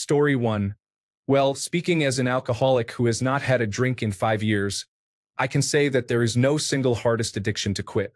Story 1. Well, speaking as an alcoholic who has not had a drink in 5 years, I can say that there is no single hardest addiction to quit.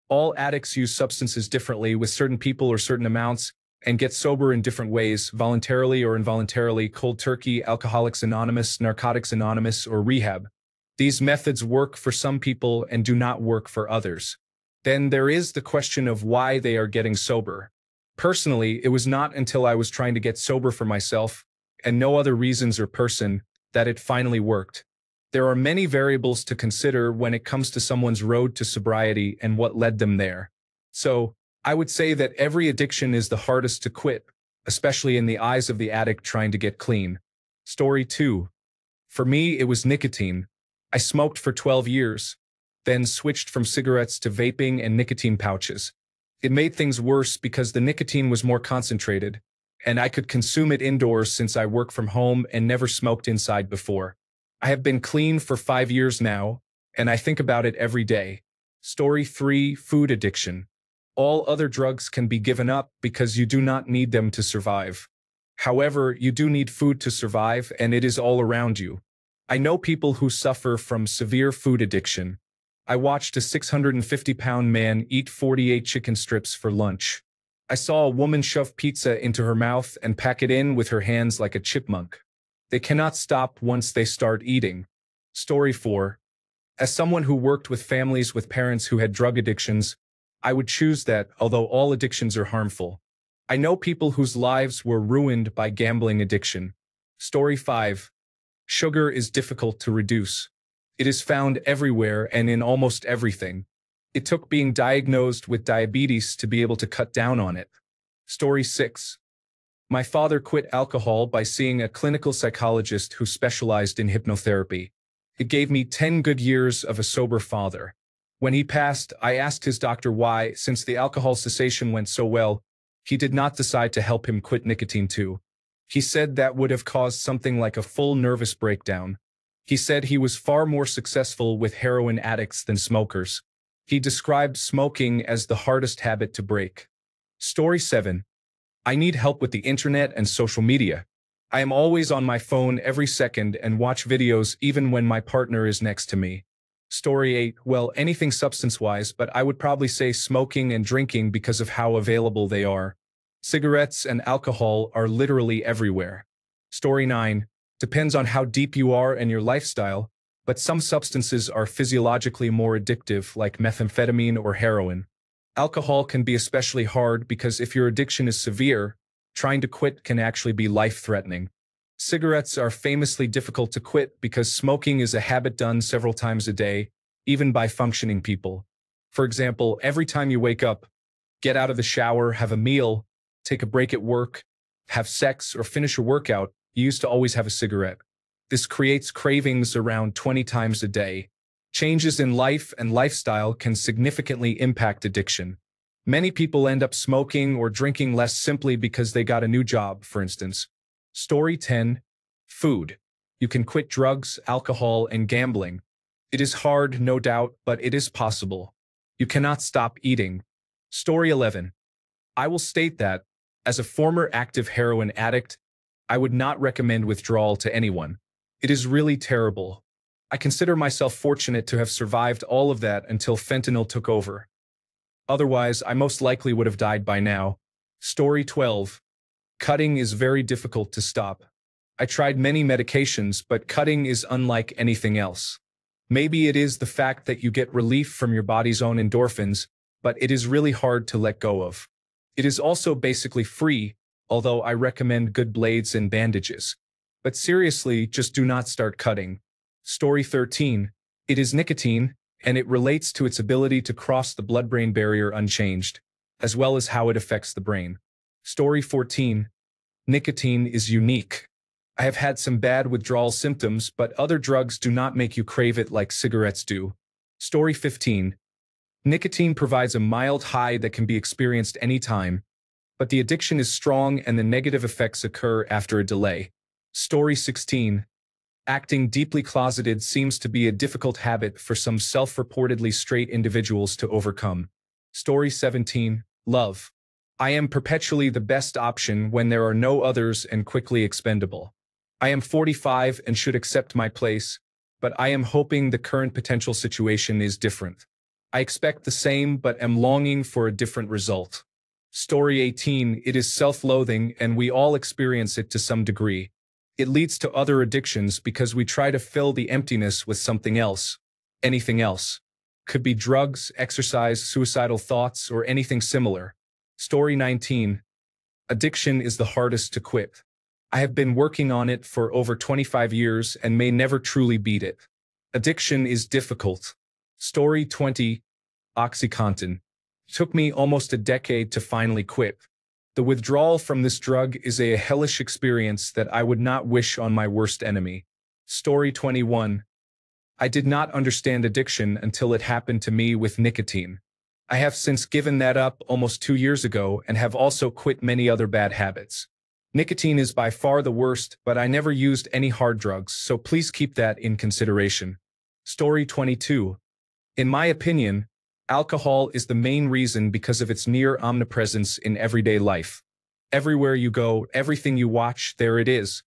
All addicts use substances differently with certain people or certain amounts and get sober in different ways, voluntarily or involuntarily, cold turkey, Alcoholics Anonymous, Narcotics Anonymous, or rehab. These methods work for some people and do not work for others. Then there is the question of why they are getting sober. Personally, it was not until I was trying to get sober for myself, and no other reasons or person, that it finally worked. There are many variables to consider when it comes to someone's road to sobriety and what led them there. So, I would say that every addiction is the hardest to quit, especially in the eyes of the addict trying to get clean. Story 2. For me, it was nicotine. I smoked for 12 years, then switched from cigarettes to vaping and nicotine pouches. It made things worse because the nicotine was more concentrated, and I could consume it indoors since I work from home and never smoked inside before. I have been clean for 5 years now, and I think about it every day. Story 3. Food addiction. All other drugs can be given up because you do not need them to survive. However, you do need food to survive, and it is all around you. I know people who suffer from severe food addiction. I watched a 650-pound man eat 48 chicken strips for lunch. I saw a woman shove pizza into her mouth and pack it in with her hands like a chipmunk. They cannot stop once they start eating. Story 4. As someone who worked with families with parents who had drug addictions, I would choose that, although all addictions are harmful. I know people whose lives were ruined by gambling addiction. Story 5. Sugar is difficult to reduce. It is found everywhere and in almost everything. It took being diagnosed with diabetes to be able to cut down on it. Story 6. My father quit alcohol by seeing a clinical psychologist who specialized in hypnotherapy. It gave me 10 good years of a sober father. When he passed, I asked his doctor why, since the alcohol cessation went so well, he did not decide to help him quit nicotine too. He said that would have caused something like a full nervous breakdown. He said he was far more successful with heroin addicts than smokers. He described smoking as the hardest habit to break. Story 7. I need help with the internet and social media. I am always on my phone every second and watch videos even when my partner is next to me. Story 8. Well, anything substance-wise, but I would probably say smoking and drinking because of how available they are. Cigarettes and alcohol are literally everywhere. Story 9. Depends on how deep you are and your lifestyle, but some substances are physiologically more addictive, like methamphetamine or heroin. Alcohol can be especially hard because if your addiction is severe, trying to quit can actually be life-threatening. Cigarettes are famously difficult to quit because smoking is a habit done several times a day, even by functioning people. For example, every time you wake up, get out of the shower, have a meal, take a break at work, have sex, or finish a workout, you used to always have a cigarette. This creates cravings around 20 times a day. Changes in life and lifestyle can significantly impact addiction. Many people end up smoking or drinking less simply because they got a new job, for instance. Story 10. Food. You can quit drugs, alcohol, and gambling. It is hard, no doubt, but it is possible. You cannot stop eating. Story 11. I will state that, as a former active heroin addict, I would not recommend withdrawal to anyone. It is really terrible. I consider myself fortunate to have survived all of that until fentanyl took over. Otherwise, I most likely would have died by now. Story 12. Cutting is very difficult to stop. I tried many medications, but cutting is unlike anything else. Maybe it is the fact that you get relief from your body's own endorphins, but it is really hard to let go of. It is also basically free, although I recommend good blades and bandages. But seriously, just do not start cutting. Story 13. It is nicotine, and it relates to its ability to cross the blood-brain barrier unchanged, as well as how it affects the brain. Story 14. Nicotine is unique. I have had some bad withdrawal symptoms, but other drugs do not make you crave it like cigarettes do. Story 15. Nicotine provides a mild high that can be experienced anytime, but the addiction is strong and the negative effects occur after a delay. Story 16. Acting deeply closeted seems to be a difficult habit for some self-reportedly straight individuals to overcome. Story 17. Love. I am perpetually the best option when there are no others and quickly expendable. I am 45 and should accept my place, but I am hoping the current potential situation is different. I expect the same but am longing for a different result. Story 18. It is self-loathing and we all experience it to some degree. It leads to other addictions because we try to fill the emptiness with something else. Anything else. Could be drugs, exercise, suicidal thoughts, or anything similar. Story 19. Addiction is the hardest to quit. I have been working on it for over 25 years and may never truly beat it. Addiction is difficult. Story 20. OxyContin. Took me almost a decade to finally quit. The withdrawal from this drug is a hellish experience that I would not wish on my worst enemy. Story 21. I did not understand addiction until it happened to me with nicotine. I have since given that up almost 2 years ago and have also quit many other bad habits. Nicotine is by far the worst, but I never used any hard drugs, so please keep that in consideration. Story 22. In my opinion, alcohol is the main reason because of its near omnipresence in everyday life. Everywhere you go, everything you watch, there it is.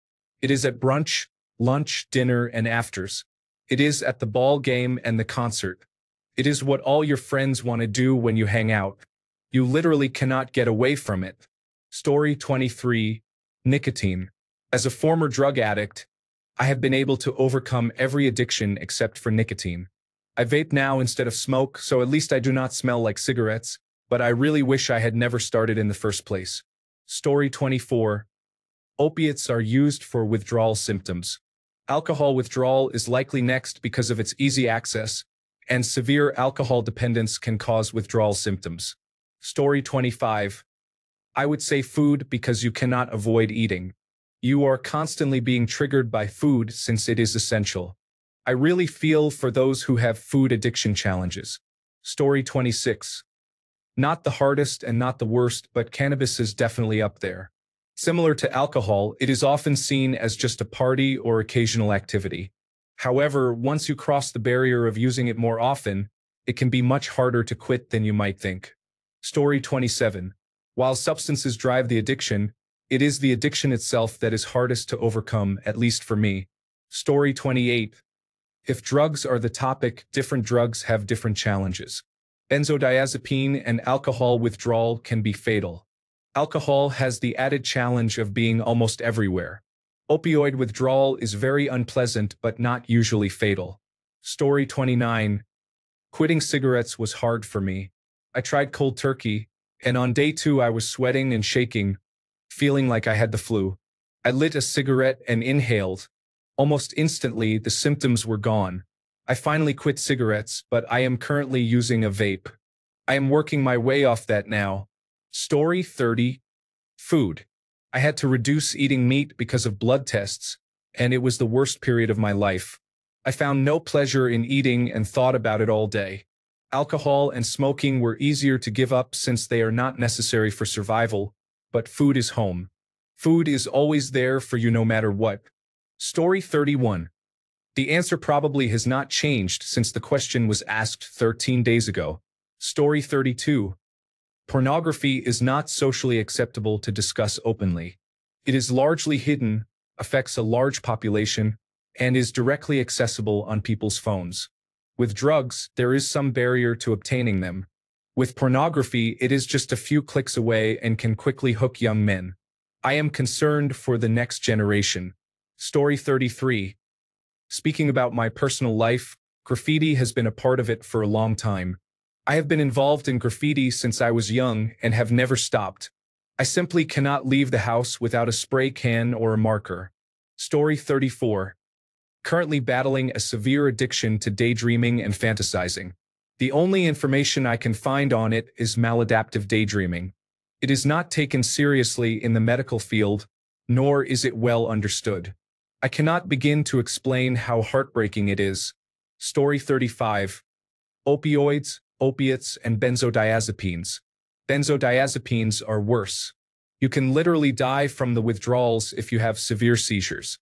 It is at brunch, lunch, dinner, and afters. It is at the ball game and the concert. It is what all your friends want to do when you hang out. You literally cannot get away from it. Story 23. Nicotine. As a former drug addict, I have been able to overcome every addiction except for nicotine. I vape now instead of smoke, so at least I do not smell like cigarettes, but I really wish I had never started in the first place. Story 24. Opiates are used for withdrawal symptoms. Alcohol withdrawal is likely next because of its easy access, and severe alcohol dependence can cause withdrawal symptoms. Story 25. I would say food because you cannot avoid eating. You are constantly being triggered by food since it is essential. I really feel for those who have food addiction challenges. Story 26. Not the hardest and not the worst, but cannabis is definitely up there. Similar to alcohol, it is often seen as just a party or occasional activity. However, once you cross the barrier of using it more often, it can be much harder to quit than you might think. Story 27. While substances drive the addiction, it is the addiction itself that is hardest to overcome, at least for me. Story 28. If drugs are the topic, different drugs have different challenges. Benzodiazepine and alcohol withdrawal can be fatal. Alcohol has the added challenge of being almost everywhere. Opioid withdrawal is very unpleasant but not usually fatal. Story 29. Quitting cigarettes was hard for me. I tried cold turkey, and on day 2 I was sweating and shaking, feeling like I had the flu. I lit a cigarette and inhaled. Almost instantly, the symptoms were gone. I finally quit cigarettes, but I am currently using a vape. I am working my way off that now. Story 30. Food. I had to reduce eating meat because of blood tests, and it was the worst period of my life. I found no pleasure in eating and thought about it all day. Alcohol and smoking were easier to give up since they are not necessary for survival, but food is home. Food is always there for you no matter what. Story 31. The answer probably has not changed since the question was asked 13 days ago. Story 32. Pornography is not socially acceptable to discuss openly. It is largely hidden, affects a large population, and is directly accessible on people's phones. With drugs, there is some barrier to obtaining them. With pornography, it is just a few clicks away and can quickly hook young men. I am concerned for the next generation. Story 33. Speaking about my personal life, graffiti has been a part of it for a long time. I have been involved in graffiti since I was young and have never stopped. I simply cannot leave the house without a spray can or a marker. Story 34. Currently battling a severe addiction to daydreaming and fantasizing. The only information I can find on it is maladaptive daydreaming. It is not taken seriously in the medical field, nor is it well understood. I cannot begin to explain how heartbreaking it is. Story 35. Opioids, opiates, and benzodiazepines. Benzodiazepines are worse. You can literally die from the withdrawals if you have severe seizures.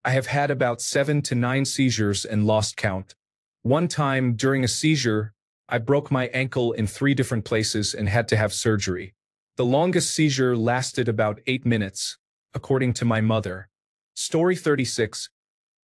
I have had about 7 to 9 seizures and lost count. One time, during a seizure, I broke my ankle in 3 different places and had to have surgery. The longest seizure lasted about 8 minutes, according to my mother. Story 36.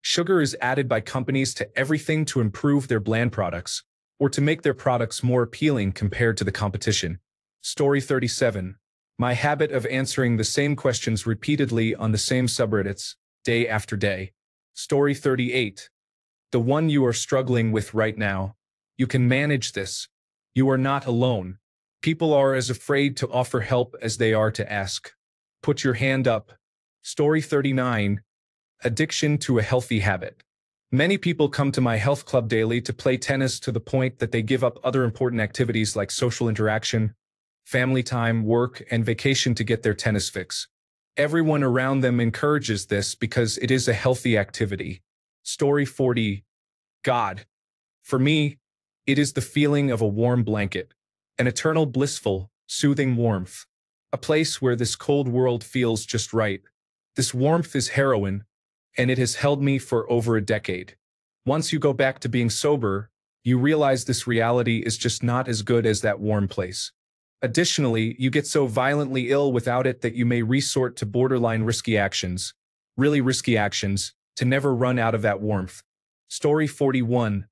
Sugar is added by companies to everything to improve their bland products, or to make their products more appealing compared to the competition. Story 37. My habit of answering the same questions repeatedly on the same subreddits, day after day. Story 38. The one you are struggling with right now. You can manage this. You are not alone. People are as afraid to offer help as they are to ask. Put your hand up. Story 39. Addiction to a healthy habit. Many people come to my health club daily to play tennis to the point that they give up other important activities like social interaction, family time, work, and vacation to get their tennis fix. Everyone around them encourages this because it is a healthy activity. Story 40. God. For me, it is the feeling of a warm blanket, an eternal blissful, soothing warmth, a place where this cold world feels just right. This warmth is heroin, and it has held me for over a decade. Once you go back to being sober, you realize this reality is just not as good as that warm place. Additionally, you get so violently ill without it that you may resort to borderline risky actions, really risky actions, to never run out of that warmth. Story 41.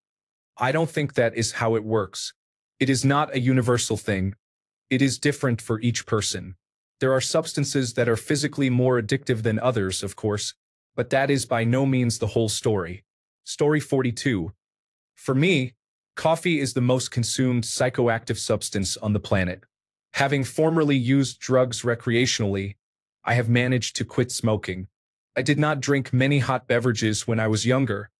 I don't think that is how it works. It is not a universal thing. It is different for each person. There are substances that are physically more addictive than others, of course, but that is by no means the whole story. Story 42. For me, coffee is the most consumed psychoactive substance on the planet. Having formerly used drugs recreationally, I have managed to quit smoking. I did not drink many hot beverages when I was younger,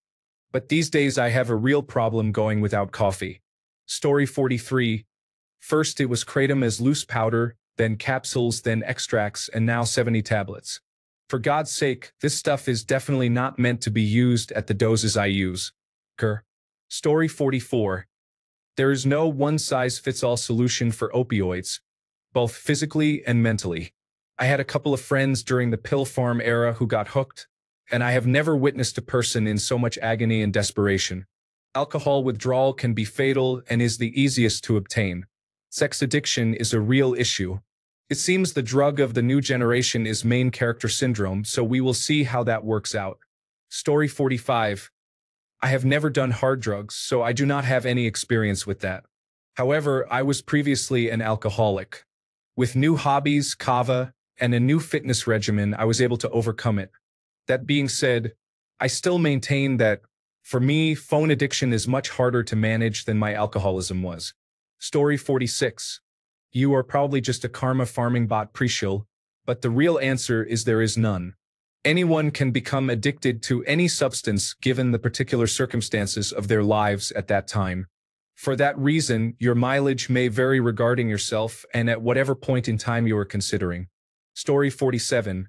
but these days I have a real problem going without coffee. Story 43. First it was kratom as loose powder, then capsules, then extracts, and now 70 tablets. For God's sake, this stuff is definitely not meant to be used at the doses I use. Story 44. There is no one-size-fits-all solution for opioids, both physically and mentally. I had a couple of friends during the pill farm era who got hooked, and I have never witnessed a person in so much agony and desperation. Alcohol withdrawal can be fatal and is the easiest to obtain. Sex addiction is a real issue. It seems the drug of the new generation is main character syndrome, so we will see how that works out. Story 45. I have never done hard drugs, so I do not have any experience with that. However, I was previously an alcoholic. With new hobbies, kava, and a new fitness regimen, I was able to overcome it. That being said, I still maintain that, for me, phone addiction is much harder to manage than my alcoholism was. Story 46. You are probably just a karma farming bot pre-shill, but the real answer is there is none. Anyone can become addicted to any substance given the particular circumstances of their lives at that time. For that reason, your mileage may vary regarding yourself and at whatever point in time you are considering. Story 47.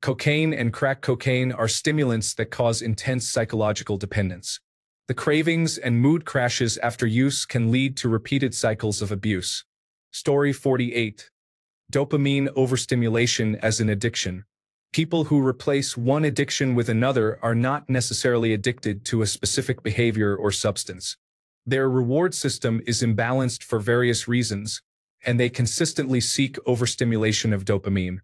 Cocaine and crack cocaine are stimulants that cause intense psychological dependence. The cravings and mood crashes after use can lead to repeated cycles of abuse. Story 48. Dopamine overstimulation as an addiction. People who replace one addiction with another are not necessarily addicted to a specific behavior or substance. Their reward system is imbalanced for various reasons, and they consistently seek overstimulation of dopamine.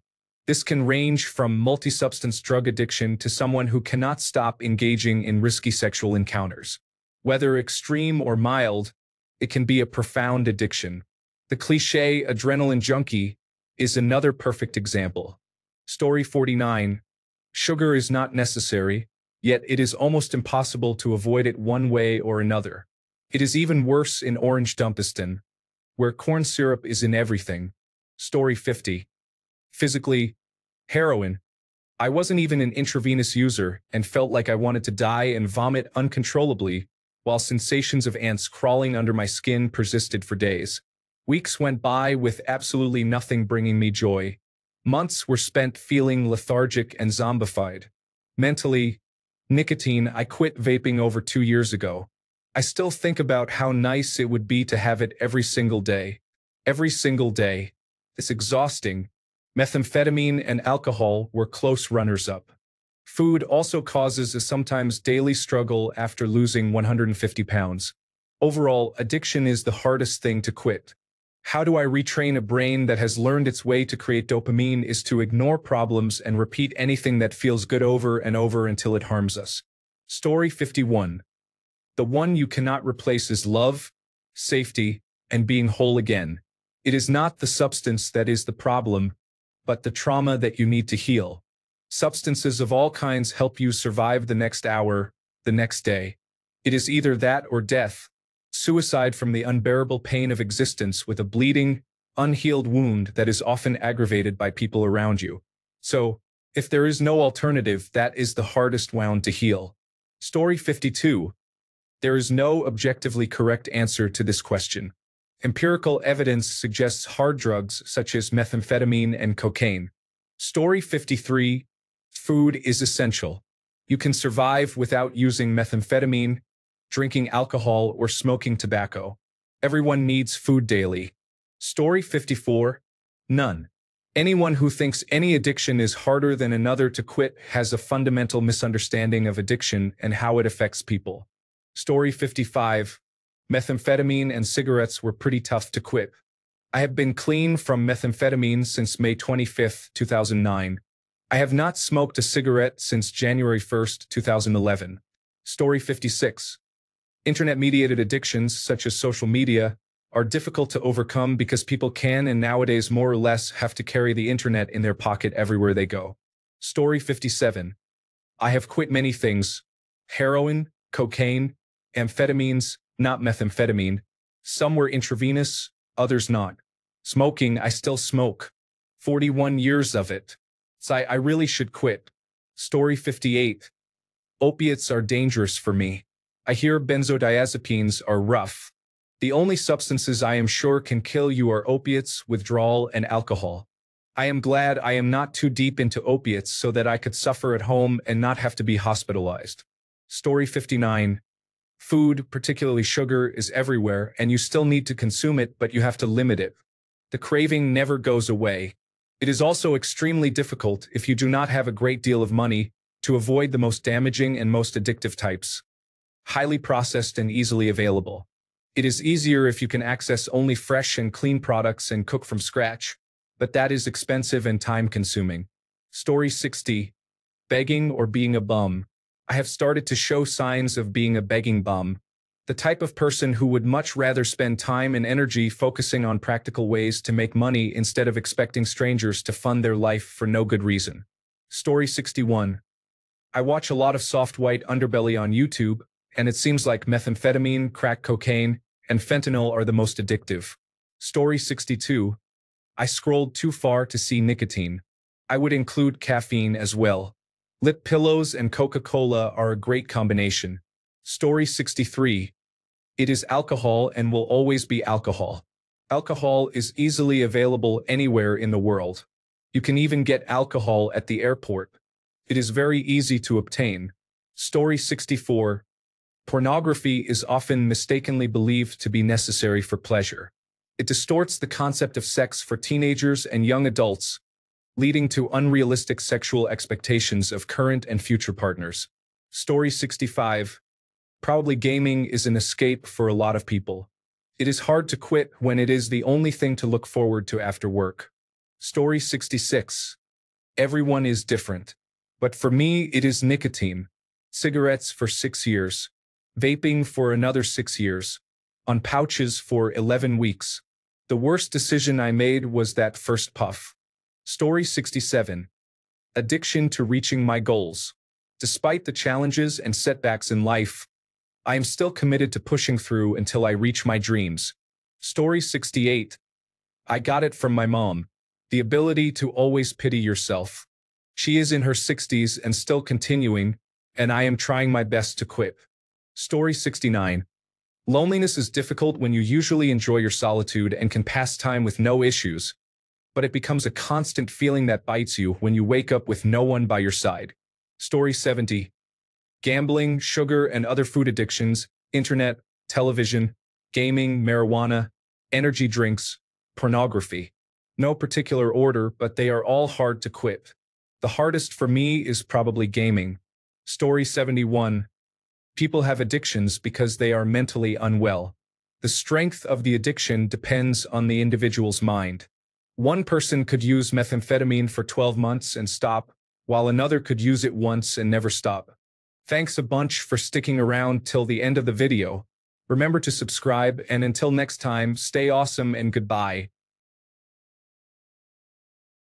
This can range from multi-substance drug addiction to someone who cannot stop engaging in risky sexual encounters. Whether extreme or mild, it can be a profound addiction. The cliché adrenaline junkie is another perfect example. Story 49. Sugar is not necessary, yet it is almost impossible to avoid it one way or another. It is even worse in Orange Dumpiston, where corn syrup is in everything. Story 50. Physically, heroin. I wasn't even an intravenous user and felt like I wanted to die and vomit uncontrollably, while sensations of ants crawling under my skin persisted for days. Weeks went by with absolutely nothing bringing me joy. Months were spent feeling lethargic and zombified. Mentally, nicotine, I quit vaping over 2 years ago. I still think about how nice it would be to have it every single day. Every single day. It's exhausting. Methamphetamine and alcohol were close runners-up. Food also causes a sometimes daily struggle after losing 150 pounds. Overall, addiction is the hardest thing to quit. How do I retrain a brain that has learned its way to create dopamine is to ignore problems and repeat anything that feels good over and over until it harms us. Story 51. The one you cannot replace is love, safety, and being whole again. It is not the substance that is the problem, but the trauma that you need to heal. Substances of all kinds help you survive the next hour, the next day. It is either that or death, suicide from the unbearable pain of existence with a bleeding, unhealed wound that is often aggravated by people around you. So, if there is no alternative, that is the hardest wound to heal. Story 52. There is no objectively correct answer to this question. Empirical evidence suggests hard drugs such as methamphetamine and cocaine. Story 53. Food is essential. You can survive without using methamphetamine, drinking alcohol, or smoking tobacco. Everyone needs food daily. Story 54. None. Anyone who thinks any addiction is harder than another to quit has a fundamental misunderstanding of addiction and how it affects people. Story 55. Methamphetamine and cigarettes were pretty tough to quit. I have been clean from methamphetamine since May 25, 2009. I have not smoked a cigarette since January 1, 2011. Story 56. Internet-mediated addictions, such as social media, are difficult to overcome because people can and nowadays more or less have to carry the internet in their pocket everywhere they go. Story 57. I have quit many things: heroin, cocaine, amphetamines, not methamphetamine. Some were intravenous, others not. Smoking, I still smoke. 41 years of it. So I really should quit. Story 58. Opiates are dangerous for me. I hear benzodiazepines are rough. The only substances I am sure can kill you are opiates, withdrawal, and alcohol. I am glad I am not too deep into opiates so that I could suffer at home and not have to be hospitalized. Story 59. Food, particularly sugar, is everywhere, and you still need to consume it, but you have to limit it. The craving never goes away. It is also extremely difficult, if you do not have a great deal of money, to avoid the most damaging and most addictive types. Highly processed and easily available. It is easier if you can access only fresh and clean products and cook from scratch, but that is expensive and time-consuming. Story 60. Begging or being a bum. I have started to show signs of being a begging bum, the type of person who would much rather spend time and energy focusing on practical ways to make money instead of expecting strangers to fund their life for no good reason. Story 61. I watch a lot of soft white underbelly on YouTube, and it seems like methamphetamine, crack cocaine, and fentanyl are the most addictive. Story 62. I scrolled too far to see nicotine. I would include caffeine as well. Lip pillows and Coca-Cola are a great combination. Story 63. It is alcohol and will always be alcohol. Alcohol is easily available anywhere in the world. You can even get alcohol at the airport. It is very easy to obtain. Story 64. Pornography is often mistakenly believed to be necessary for pleasure. It distorts the concept of sex for teenagers and young adults, leading to unrealistic sexual expectations of current and future partners. Story 65. Probably gaming is an escape for a lot of people. It is hard to quit when it is the only thing to look forward to after work. Story 66. Everyone is different. But for me, it is nicotine. Cigarettes for 6 years. Vaping for another 6 years. On pouches for 11 weeks. The worst decision I made was that first puff. Story 67. Addiction to reaching my goals. Despite the challenges and setbacks in life, I am still committed to pushing through until I reach my dreams. Story 68. I got it from my mom. The ability to always pity yourself. She is in her 60s and still continuing, and I am trying my best to quit. Story 69. Loneliness is difficult when you usually enjoy your solitude and can pass time with no issues, but it becomes a constant feeling that bites you when you wake up with no one by your side. Story 70. Gambling, sugar and other food addictions, internet, television, gaming, marijuana, energy drinks, pornography. No particular order, but they are all hard to quit. The hardest for me is probably gaming. Story 71. People have addictions because they are mentally unwell. The strength of the addiction depends on the individual's mind. One person could use methamphetamine for 12 months and stop, while another could use it once and never stop. Thanks a bunch for sticking around till the end of the video. Remember to subscribe, and until next time, stay awesome and goodbye.